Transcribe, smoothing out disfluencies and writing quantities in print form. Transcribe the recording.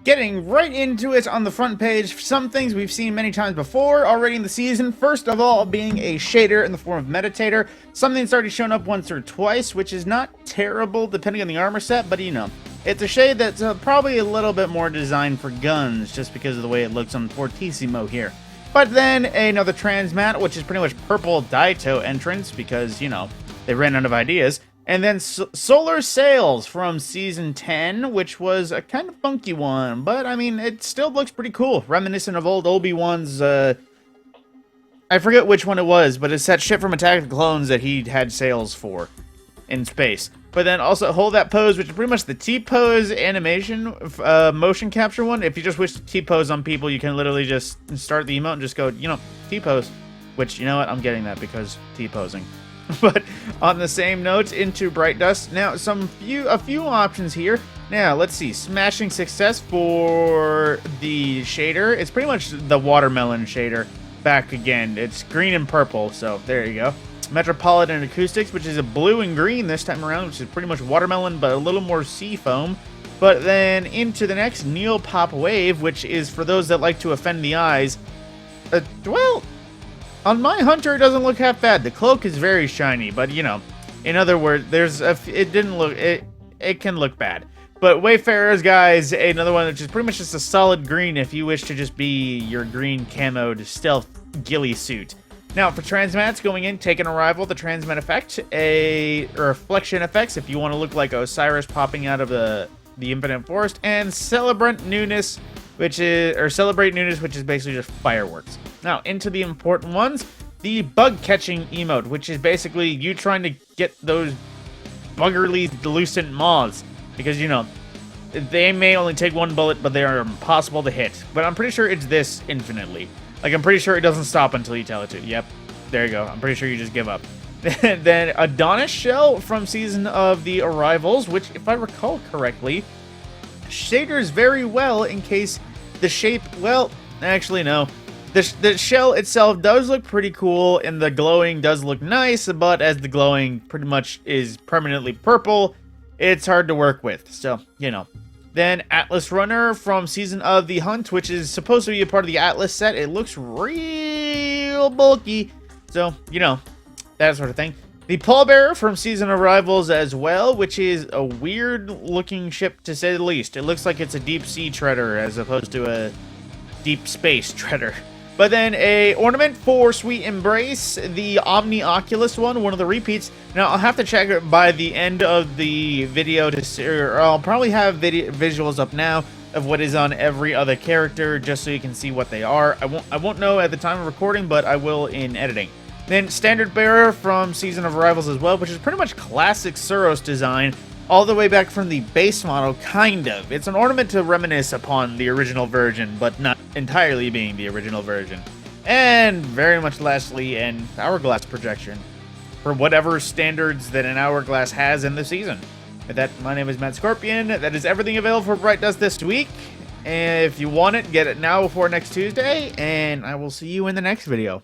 Getting right into it on the front page, some things we've seen many times before already in the season. First of all, being a shader in the form of Meditator, something that's already shown up once or twice, which is not terrible depending on the armor set, but you know, it's a shade that's probably a little bit more designed for guns, just because of the way it looks on Fortissimo here. But then another transmat, which is pretty much purple Daito entrance, because, you know, they ran out of ideas. And then Solar Sails from Season 10, which was a kind of funky one, but I mean, it still looks pretty cool. Reminiscent of old Obi-Wan's, I forget which one it was, but it's that shit from Attack of the Clones that he had sails for in space. But then also Hold That Pose, which is pretty much the T-pose animation, motion capture one. If you just wish to T-pose on people, you can literally just start the emote and just go, you know, T-pose. Which, you know what, I'm getting that because T-posing. But on the same note, into Bright Dust. Now, a few options here. Now, let's see. Smashing Success for the shader. It's pretty much the watermelon shader back again. It's green and purple, so there you go. Metropolitan Acoustics, which is a blue and green this time around, which is pretty much watermelon, but a little more sea foam. But then into the next, Neopop Wave, which is for those that like to offend the eyes. Well, on my Hunter, it doesn't look half bad. The cloak is very shiny, but you know, in other words, it can look bad. But Wayfarers, guys, another one which is pretty much just a solid green if you wish to just be your green camoed stealth ghillie suit. Now, for transmats going in, Taken Arrival, the transmat effect, a reflection effects if you want to look like Osiris popping out of the Infinite Forest, and Celebrate Newness, which is basically just fireworks. Now, into the important ones, the bug catching emote, which is basically you trying to get those buggerly Lucent moths, because, you know, they may only take one bullet, but they are impossible to hit. But I'm pretty sure it's this infinitely. Like, I'm pretty sure it doesn't stop until you tell it to. Yep, there you go. I'm pretty sure you just give up. Then Adonis Shell from Season of the Arrivals, which, if I recall correctly, shaders very well in case the shape, well, actually no. The shell itself does look pretty cool, and the glowing does look nice, but as the glowing pretty much is permanently purple, it's hard to work with, so, you know. Then Atlas Runner from Season of the Hunt, which is supposed to be a part of the Atlas set. It looks real bulky, so, you know, that sort of thing. The Pallbearer from Season of Rivals as well, which is a weird-looking ship, to say the least. It looks like it's a deep-sea treader as opposed to a deep-space treader. But then a ornament for Sweet Embrace, the Omni Oculus one of the repeats. Now, I'll have to check it by the end of the video to see, or I'll probably have visuals up now of what is on every other character, just so you can see what they are. I won't know at the time of recording, but I will in editing. Then Standard Bearer from Season of Arrivals as well, which is pretty much classic Suros design, all the way back from the base model, kind of. It's an ornament to reminisce upon the original version, but not entirely being the original version. And very much lastly, an hourglass projection for whatever standards that an hourglass has in the season. With that, my name is Matt Scorpion. That is everything available for Bright Dust this week. And if you want it, get it now before next Tuesday, and I will see you in the next video.